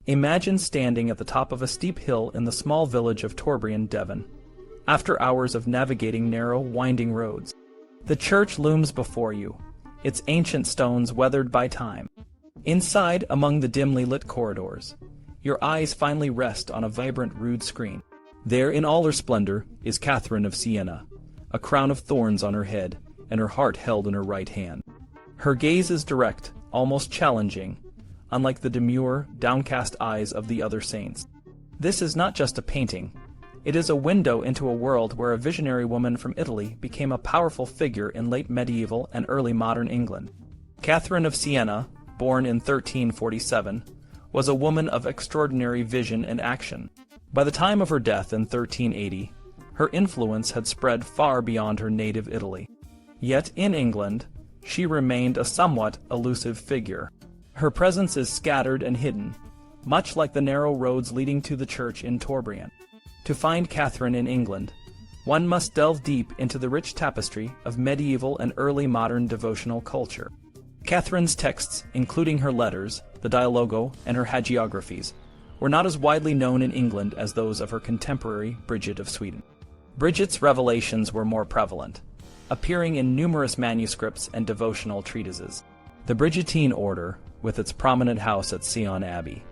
Imagine standing at the top of a steep hill in the small village of Torbrion, Devon, after hours of navigating narrow, winding roads. The church looms before you, its ancient stones weathered by time. Inside, among the dimly lit corridors, your eyes finally rest on a vibrant rood screen. There, in all her splendor, is Catherine of Siena, a crown of thorns on her head, and her heart held in her right hand. Her gaze is direct, almost challenging, unlike the demure, downcast eyes of the other saints. This is not just a painting. It is a window into a world where a visionary woman from Italy became a powerful figure in late medieval and early modern England. Catherine of Siena, born in 1347, was a woman of extraordinary vision and action. By the time of her death in 1380, her influence had spread far beyond her native Italy. Yet in England, she remained a somewhat elusive figure. Her presence is scattered and hidden, much like the narrow roads leading to the church in Torbrion. To find Catherine in England, one must delve deep into the rich tapestry of medieval and early modern devotional culture. Catherine's texts, including her letters, the Dialogo, and her hagiographies, were not as widely known in England as those of her contemporary Bridget of Sweden. Bridget's revelations were more prevalent, appearing in numerous manuscripts and devotional treatises. The Brigittine order, with its prominent house at Siena Abbey,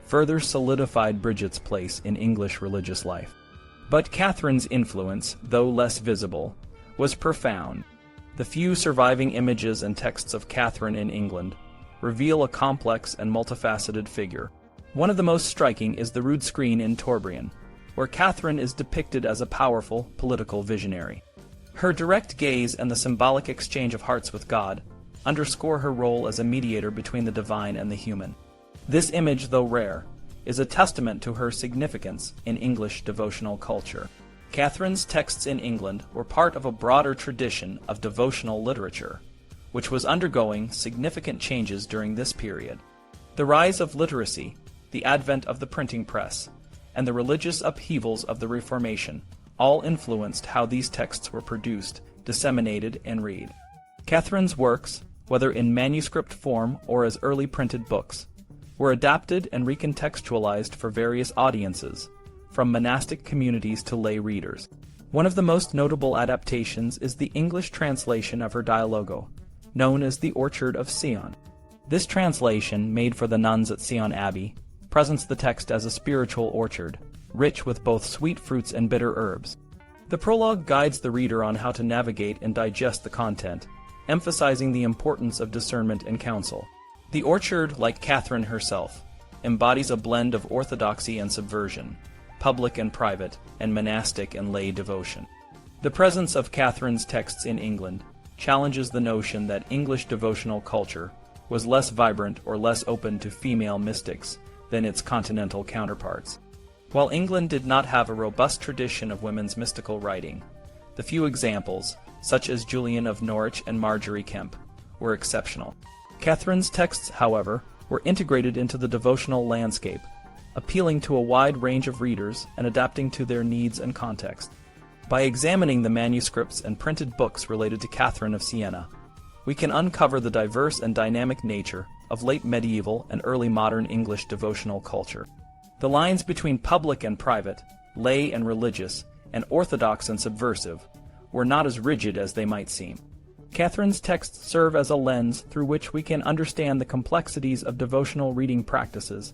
further solidified Bridget's place in English religious life. But Catherine's influence, though less visible, was profound. The few surviving images and texts of Catherine in England reveal a complex and multifaceted figure. One of the most striking is the rood screen in Torbrion, where Catherine is depicted as a powerful political visionary. Her direct gaze and the symbolic exchange of hearts with God underscore her role as a mediator between the divine and the human. This image, though rare, is a testament to her significance in English devotional culture. Catherine's texts in England were part of a broader tradition of devotional literature, which was undergoing significant changes during this period. The rise of literacy, the advent of the printing press, and the religious upheavals of the Reformation all influenced how these texts were produced, disseminated, and read. Catherine's works, whether in manuscript form or as early printed books, were adapted and recontextualized for various audiences, from monastic communities to lay readers. One of the most notable adaptations is the English translation of her Dialogo, known as the Orchard of Sion. This translation, made for the nuns at Siena Abbey, presents the text as a spiritual orchard, rich with both sweet fruits and bitter herbs. The prologue guides the reader on how to navigate and digest the content, emphasizing the importance of discernment and counsel. The orchard, like Catherine herself, embodies a blend of orthodoxy and subversion, public and private, and monastic and lay devotion. The presence of Catherine's texts in England challenges the notion that English devotional culture was less vibrant or less open to female mystics than its continental counterparts. While England did not have a robust tradition of women's mystical writing, the few examples, such as Julian of Norwich and Marjorie Kemp, were exceptional. Catherine's texts, however, were integrated into the devotional landscape, appealing to a wide range of readers and adapting to their needs and context. By examining the manuscripts and printed books related to Catherine of Siena, we can uncover the diverse and dynamic nature of late medieval and early modern English devotional culture. The lines between public and private, lay and religious, and orthodox and subversive were not as rigid as they might seem. Catherine's texts serve as a lens through which we can understand the complexities of devotional reading practices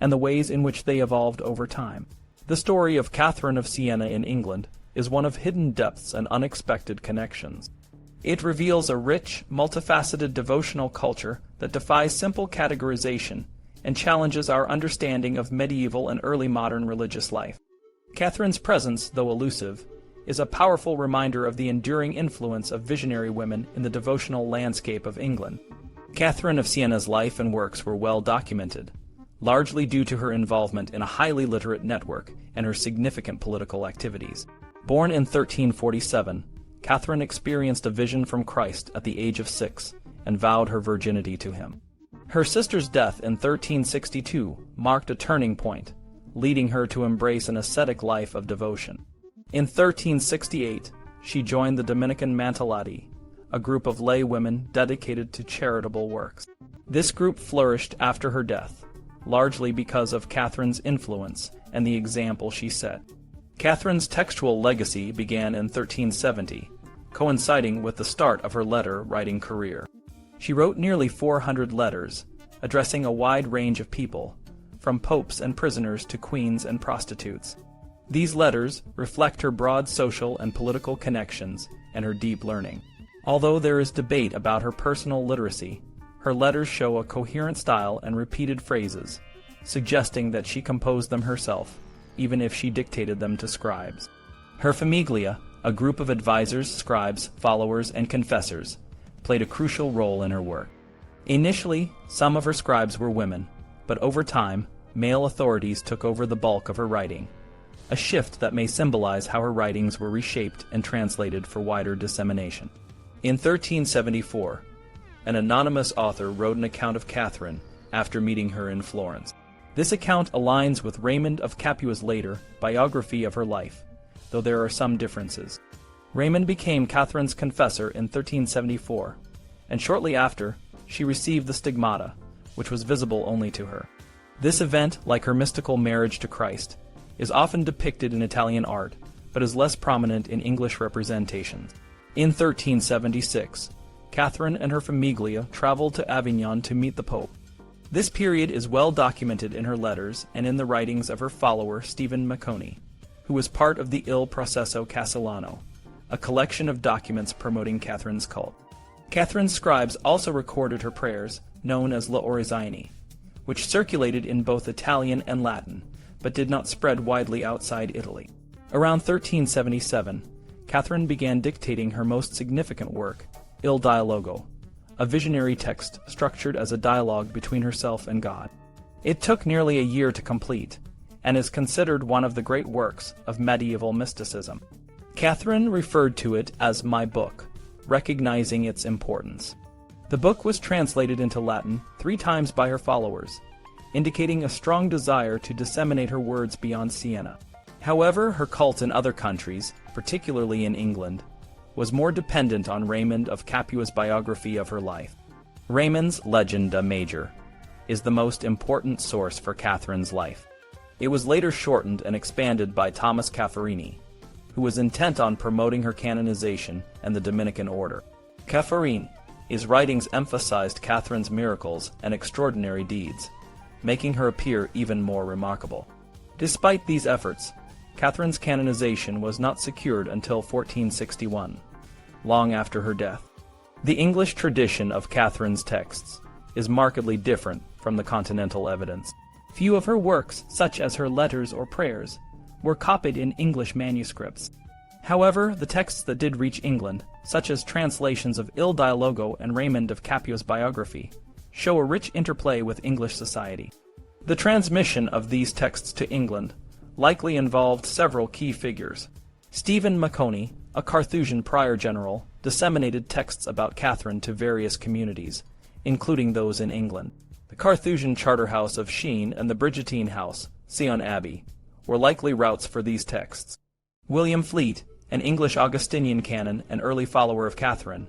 and the ways in which they evolved over time. The story of Catherine of Siena in England is one of hidden depths and unexpected connections. It reveals a rich, multifaceted devotional culture that defies simple categorization and challenges our understanding of medieval and early modern religious life. Catherine's presence, though elusive, is a powerful reminder of the enduring influence of visionary women in the devotional landscape of England. Catherine of Siena's life and works were well documented, largely due to her involvement in a highly literate network and her significant political activities. Born in 1347, Catherine experienced a vision from Christ at the age of 6 and vowed her virginity to him. Her sister's death in 1362 marked a turning point, leading her to embrace an ascetic life of devotion. In 1368, she joined the Dominican Mantellati, a group of lay women dedicated to charitable works. This group flourished after her death, largely because of Catherine's influence and the example she set. Catherine's textual legacy began in 1370, coinciding with the start of her letter-writing career. She wrote nearly 400 letters, addressing a wide range of people, from popes and prisoners to queens and prostitutes. These letters reflect her broad social and political connections and her deep learning. Although there is debate about her personal literacy, her letters show a coherent style and repeated phrases, suggesting that she composed them herself, even if she dictated them to scribes. Her famiglia, a group of advisors, scribes, followers, and confessors, played a crucial role in her work. Initially, some of her scribes were women, but over time, male authorities took over the bulk of her writing, a shift that may symbolize how her writings were reshaped and translated for wider dissemination. In 1374, an anonymous author wrote an account of Catherine after meeting her in Florence. This account aligns with Raymond of Capua's later biography of her life, though there are some differences. Raymond became Catherine's confessor in 1374, and shortly after, she received the stigmata, which was visible only to her. This event, like her mystical marriage to Christ, is often depicted in Italian art, but is less prominent in English representations. In 1376, Catherine and her famiglia traveled to Avignon to meet the Pope. This period is well documented in her letters and in the writings of her follower Stephen Macconi, who was part of the Il Processo Castellano, a collection of documents promoting Catherine's cult. Catherine's scribes also recorded her prayers, known as La Orezini, which circulated in both Italian and Latin, but did not spread widely outside Italy. Around 1377, Catherine began dictating her most significant work, Il Dialogo, a visionary text structured as a dialogue between herself and God. It took nearly a year to complete, and is considered one of the great works of medieval mysticism. Catherine referred to it as my book, recognizing its importance. The book was translated into Latin 3 times by her followers, indicating a strong desire to disseminate her words beyond Siena. However, her cult in other countries, particularly in England, was more dependent on Raymond of Capua's biography of her life. Raymond's Legenda Major is the most important source for Catherine's life. It was later shortened and expanded by Thomas Caffarini, who was intent on promoting her canonization and the Dominican order. Caffarine's writings emphasized Catherine's miracles and extraordinary deeds, making her appear even more remarkable. Despite these efforts, Catherine's canonization was not secured until 1461, long after her death. The English tradition of Catherine's texts is markedly different from the continental evidence. Few of her works, such as her letters or prayers, were copied in English manuscripts. However, the texts that did reach England, such as translations of Il Dialogo and Raymond of Capua's biography, show a rich interplay with English society. The transmission of these texts to England likely involved several key figures. Stephen Macconi, a Carthusian prior general, disseminated texts about Catherine to various communities, including those in England. The Carthusian Charterhouse of Sheen and the Brigittine House, Sion Abbey, were likely routes for these texts. William Fleet, an English Augustinian canon and early follower of Catherine,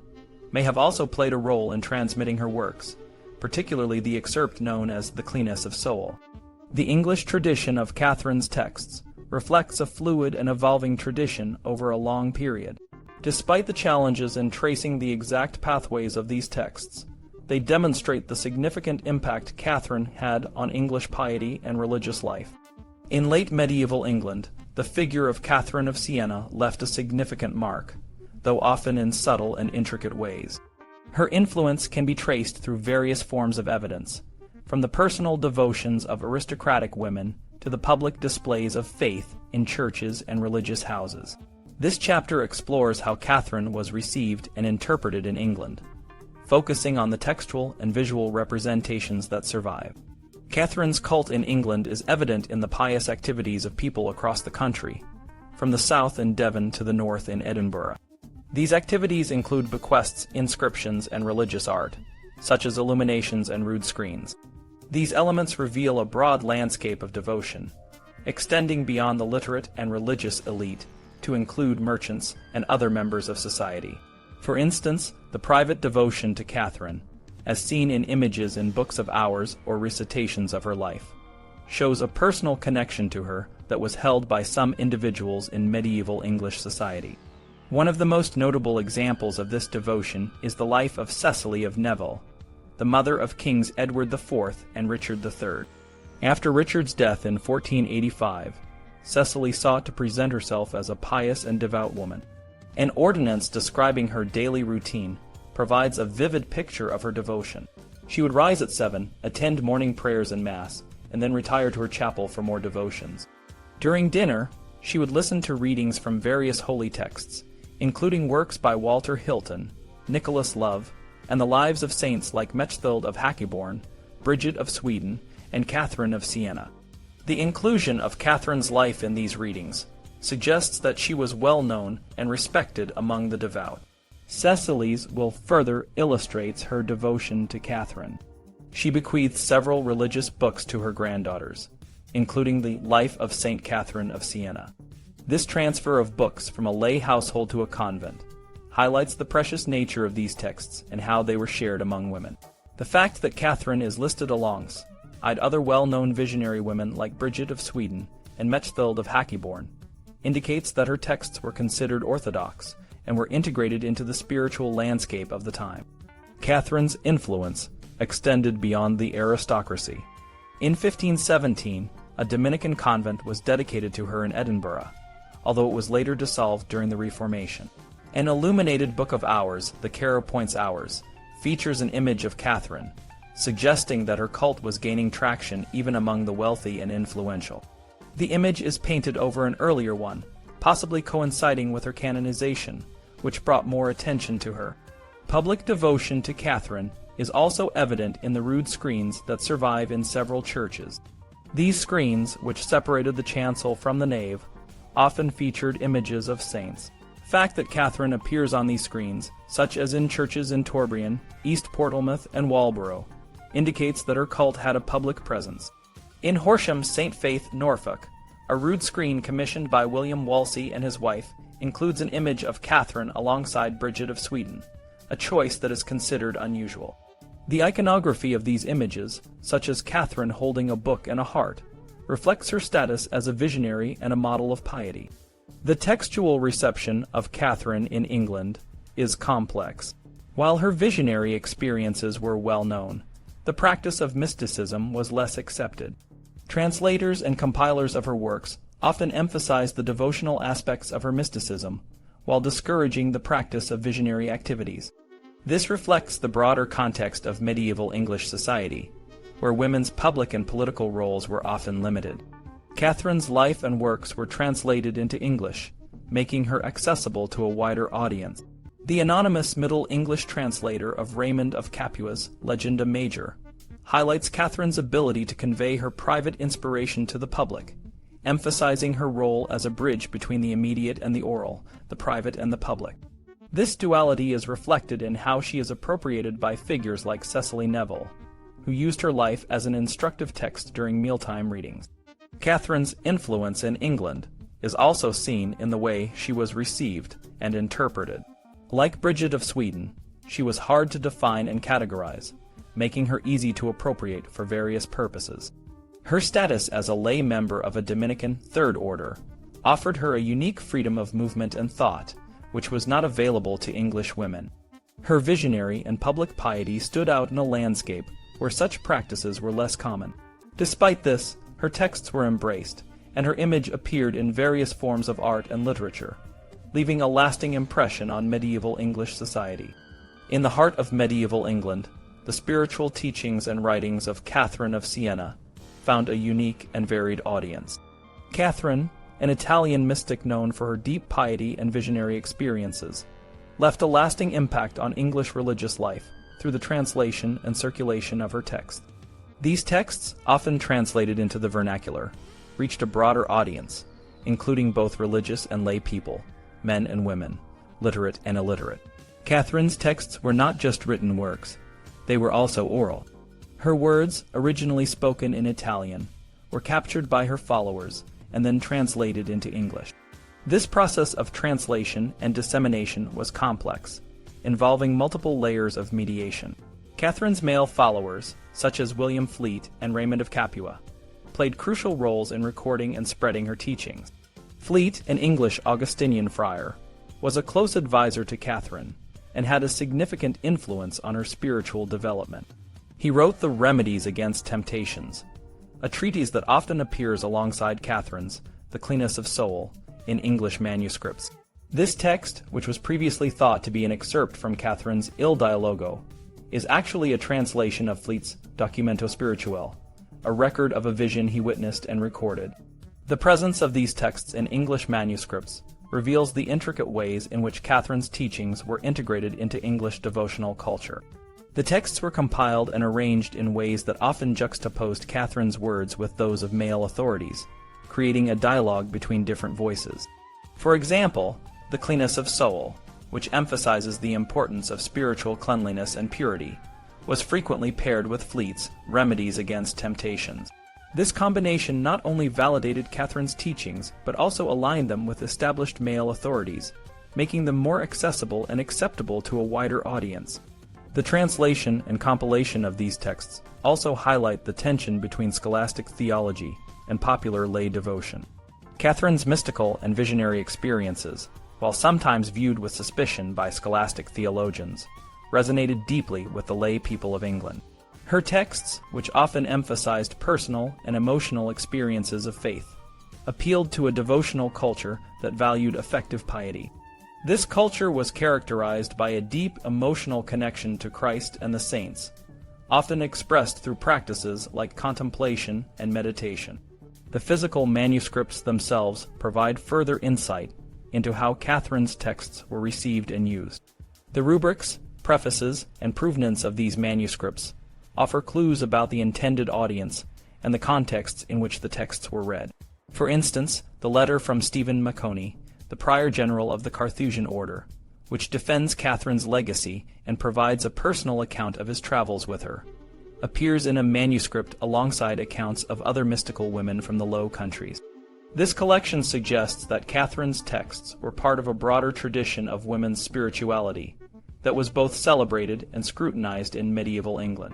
may have also played a role in transmitting her works, particularly the excerpt known as the Cleanness of Soul. The English tradition of Catherine's texts reflects a fluid and evolving tradition over a long period. Despite the challenges in tracing the exact pathways of these texts, they demonstrate the significant impact Catherine had on English piety and religious life. In late medieval England, the figure of Catherine of Siena left a significant mark, though often in subtle and intricate ways. Her influence can be traced through various forms of evidence, from the personal devotions of aristocratic women to the public displays of faith in churches and religious houses. This chapter explores how Catherine was received and interpreted in England, focusing on the textual and visual representations that survive. Catherine's cult in England is evident in the pious activities of people across the country, from the south in Devon to the north in Edinburgh. These activities include bequests, inscriptions, and religious art, such as illuminations and rood screens. These elements reveal a broad landscape of devotion, extending beyond the literate and religious elite to include merchants and other members of society. For instance, the private devotion to Catherine, as seen in images in books of hours or recitations of her life, shows a personal connection to her that was held by some individuals in medieval English society. One of the most notable examples of this devotion is the life of Cecily of Neville, the mother of Kings Edward IV and Richard III. After Richard's death in 1485, Cecily sought to present herself as a pious and devout woman. An ordinance describing her daily routine provides a vivid picture of her devotion. She would rise at 7, attend morning prayers and Mass, and then retire to her chapel for more devotions. During dinner, she would listen to readings from various holy texts, including works by Walter Hilton, Nicholas Love, and the lives of saints like Mechthild of Hackeborn, Bridget of Sweden, and Catherine of Siena. The inclusion of Catherine's life in these readings suggests that she was well known and respected among the devout. Cecily's will further illustrates her devotion to Catherine. She bequeathed several religious books to her granddaughters, including the Life of Saint Catherine of Siena. This transfer of books from a lay household to a convent highlights the precious nature of these texts and how they were shared among women. The fact that Catherine is listed alongside other well-known visionary women like Bridget of Sweden and Mechthild of Hackeborn indicates that her texts were considered orthodox and were integrated into the spiritual landscape of the time. Catherine's influence extended beyond the aristocracy. In 1517, a Dominican convent was dedicated to her in Edinburgh, although it was later dissolved during the Reformation. An illuminated Book of Hours, the Cara Points Hours, features an image of Catherine, suggesting that her cult was gaining traction even among the wealthy and influential. The image is painted over an earlier one, possibly coinciding with her canonization, which brought more attention to her. Public devotion to Catherine is also evident in the rood screens that survive in several churches. These screens, which separated the chancel from the nave, often featured images of saints. The fact that Catherine appears on these screens, such as in churches in Torbrion, East Portlemouth, and Walborough, indicates that her cult had a public presence. In Horsham St. Faith, Norfolk, a rood screen commissioned by William Wolsey and his wife includes an image of Catherine alongside Bridget of Sweden, a choice that is considered unusual. The iconography of these images, such as Catherine holding a book and a heart, reflects her status as a visionary and a model of piety. The textual reception of Catherine in England is complex. While her visionary experiences were well known, the practice of mysticism was less accepted. Translators and compilers of her works often emphasized the devotional aspects of her mysticism, while discouraging the practice of visionary activities. This reflects the broader context of medieval English society, where women's public and political roles were often limited. Catherine's life and works were translated into English, making her accessible to a wider audience. The anonymous Middle English translator of Raymond of Capua's Legenda Major highlights Catherine's ability to convey her private inspiration to the public, emphasizing her role as a bridge between the immediate and the oral, the private and the public. This duality is reflected in how she is appropriated by figures like Cecily Neville, who used her life as an instructive text during mealtime readings. Catherine's influence in England is also seen in the way she was received and interpreted. Like Bridget of Sweden, she was hard to define and categorize, making her easy to appropriate for various purposes. Her status as a lay member of a Dominican Third Order offered her a unique freedom of movement and thought, which was not available to English women. Her visionary and public piety stood out in a landscape where such practices were less common. Despite this, her texts were embraced, and her image appeared in various forms of art and literature, leaving a lasting impression on medieval English society. In the heart of medieval England, the spiritual teachings and writings of Catherine of Siena found a unique and varied audience. Catherine, an Italian mystic known for her deep piety and visionary experiences, left a lasting impact on English religious life through the translation and circulation of her texts. These texts, often translated into the vernacular, reached a broader audience, including both religious and lay people, men and women, literate and illiterate. Catherine's texts were not just written works, they were also oral. Her words, originally spoken in Italian, were captured by her followers and then translated into English. This process of translation and dissemination was complex, involving multiple layers of mediation. Catherine's male followers, such as William Fleet and Raymond of Capua, played crucial roles in recording and spreading her teachings. Fleet, an English Augustinian friar, was a close advisor to Catherine and had a significant influence on her spiritual development. He wrote the Remedies Against Temptations, a treatise that often appears alongside Catherine's The Cleanness of Soul in English manuscripts. This text, which was previously thought to be an excerpt from Catherine's Il Dialogo, is actually a translation of Fleet's Documento Spirituale, a record of a vision he witnessed and recorded. The presence of these texts in English manuscripts reveals the intricate ways in which Catherine's teachings were integrated into English devotional culture. The texts were compiled and arranged in ways that often juxtaposed Catherine's words with those of male authorities, creating a dialogue between different voices. For example, The Cleanness of Soul, which emphasizes the importance of spiritual cleanliness and purity, was frequently paired with Fleet's Remedies Against Temptations. This combination not only validated Catherine's teachings, but also aligned them with established male authorities, making them more accessible and acceptable to a wider audience. The translation and compilation of these texts also highlight the tension between scholastic theology and popular lay devotion. Catherine's mystical and visionary experiences, while sometimes viewed with suspicion by scholastic theologians, resonated deeply with the lay people of England. Her texts, which often emphasized personal and emotional experiences of faith, appealed to a devotional culture that valued effective piety. This culture was characterized by a deep emotional connection to Christ and the saints, often expressed through practices like contemplation and meditation. The physical manuscripts themselves provide further insight into how Catherine's texts were received and used. The rubrics, prefaces, and provenance of these manuscripts offer clues about the intended audience and the contexts in which the texts were read. For instance, the letter from Stephen Maconi, the Prior General of the Carthusian Order, which defends Catherine's legacy and provides a personal account of his travels with her, appears in a manuscript alongside accounts of other mystical women from the Low Countries. This collection suggests that Catherine's texts were part of a broader tradition of women's spirituality that was both celebrated and scrutinized in medieval England.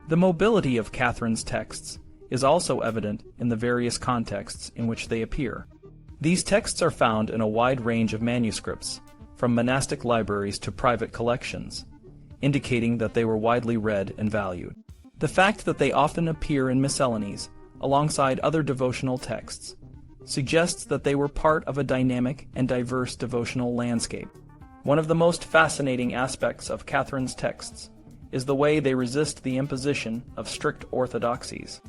The mobility of Catherine's texts is also evident in the various contexts in which they appear. These texts are found in a wide range of manuscripts, from monastic libraries to private collections, indicating that they were widely read and valued. The fact that they often appear in miscellanies, alongside other devotional texts, suggests that they were part of a dynamic and diverse devotional landscape. One of the most fascinating aspects of Catherine's texts is the way they resist the imposition of strict orthodoxies.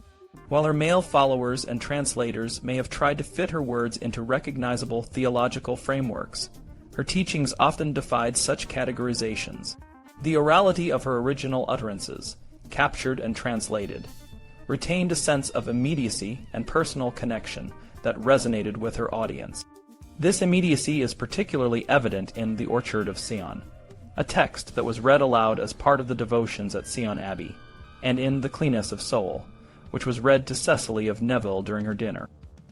While her male followers and translators may have tried to fit her words into recognizable theological frameworks, her teachings often defied such categorizations. The orality of her original utterances, captured and translated, retained a sense of immediacy and personal connection that resonated with her audience. This immediacy is particularly evident in The Orchard of Sion, a text that was read aloud as part of the devotions at Sion Abbey, and in The Cleanness of Soul, which was read to Cecily of Neville during her dinner.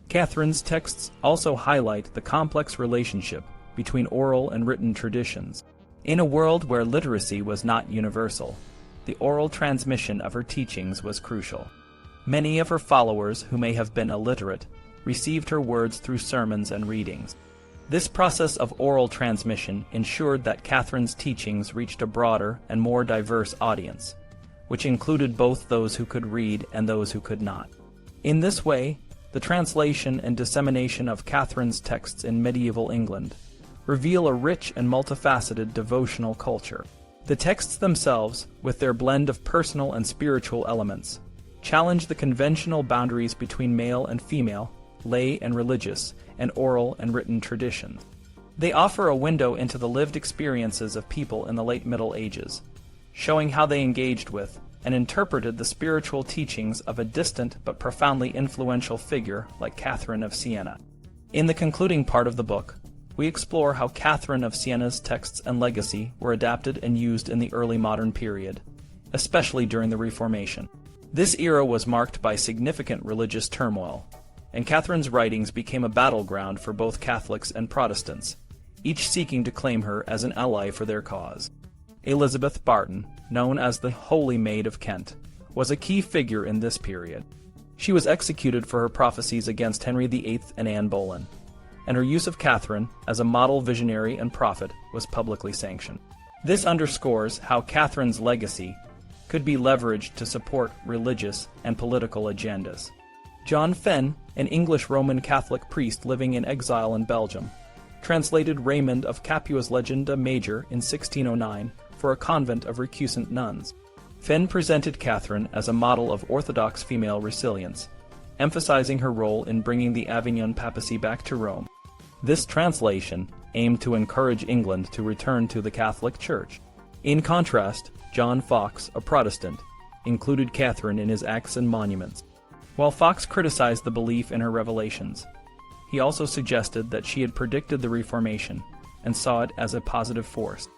Catherine's texts also highlight the complex relationship between oral and written traditions. In a world where literacy was not universal, the oral transmission of her teachings was crucial. Many of her followers who may have been illiterate received her words through sermons and readings. This process of oral transmission ensured that Catherine's teachings reached a broader and more diverse audience, which included both those who could read and those who could not. In this way, the translation and dissemination of Catherine's texts in medieval England reveal a rich and multifaceted devotional culture. The texts themselves, with their blend of personal and spiritual elements, challenge the conventional boundaries between male and female, lay and religious, and oral and written traditions. They offer a window into the lived experiences of people in the late Middle Ages, showing how they engaged with and interpreted the spiritual teachings of a distant but profoundly influential figure like Catherine of Siena. In the concluding part of the book, we explore how Catherine of Siena's texts and legacy were adapted and used in the early modern period, especially during the Reformation. This era was marked by significant religious turmoil, and Catherine's writings became a battleground for both Catholics and Protestants, each seeking to claim her as an ally for their cause. Elizabeth Barton, known as the Holy Maid of Kent, was a key figure in this period. She was executed for her prophecies against Henry VIII and Anne Boleyn, and her use of Catherine as a model visionary and prophet was publicly sanctioned. This underscores how Catherine's legacy could be leveraged to support religious and political agendas. John Fenn, an English Roman Catholic priest living in exile in Belgium, translated Raymond of Capua's Legenda Major in 1609 for a convent of recusant nuns. Fenn presented Catherine as a model of orthodox female resilience, emphasizing her role in bringing the Avignon papacy back to Rome. This translation aimed to encourage England to return to the Catholic Church. In contrast, John Foxe, a Protestant, included Catherine in his Acts and Monuments. While Foxe criticized the belief in her revelations, he also suggested that she had predicted the Reformation and saw it as a positive force.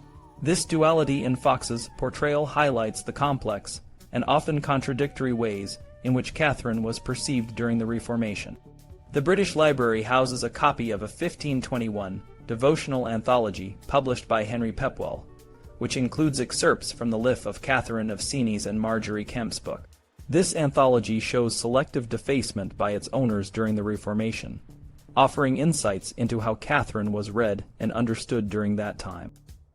This duality in Foxe's portrayal highlights the complex and often contradictory ways in which Catherine was perceived during the Reformation. The British Library houses a copy of a 1521 devotional anthology published by Henry Pepwell, which includes excerpts from the Life of Catherine of Siena's and Marjorie Kemp's book. This anthology shows selective defacement by its owners during the Reformation, offering insights into how Catherine was read and understood during that time.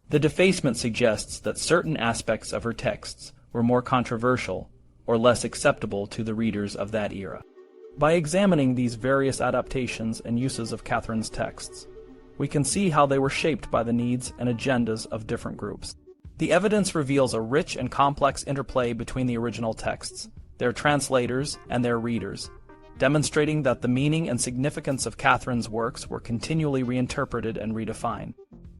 The defacement suggests that certain aspects of her texts were more controversial or less acceptable to the readers of that era. By examining these various adaptations and uses of Catherine's texts, we can see how they were shaped by the needs and agendas of different groups. The evidence reveals a rich and complex interplay between the original texts, their translators, and their readers, demonstrating that the meaning and significance of Catherine's works were continually reinterpreted and redefined.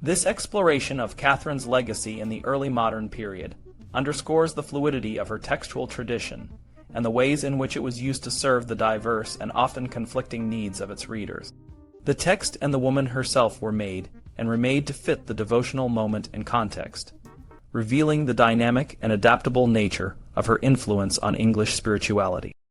This exploration of Catherine's legacy in the early modern period underscores the fluidity of her textual tradition and the ways in which it was used to serve the diverse and often conflicting needs of its readers. The text and the woman herself were made and remade to fit the devotional moment and context, revealing the dynamic and adaptable nature of her influence on English spirituality.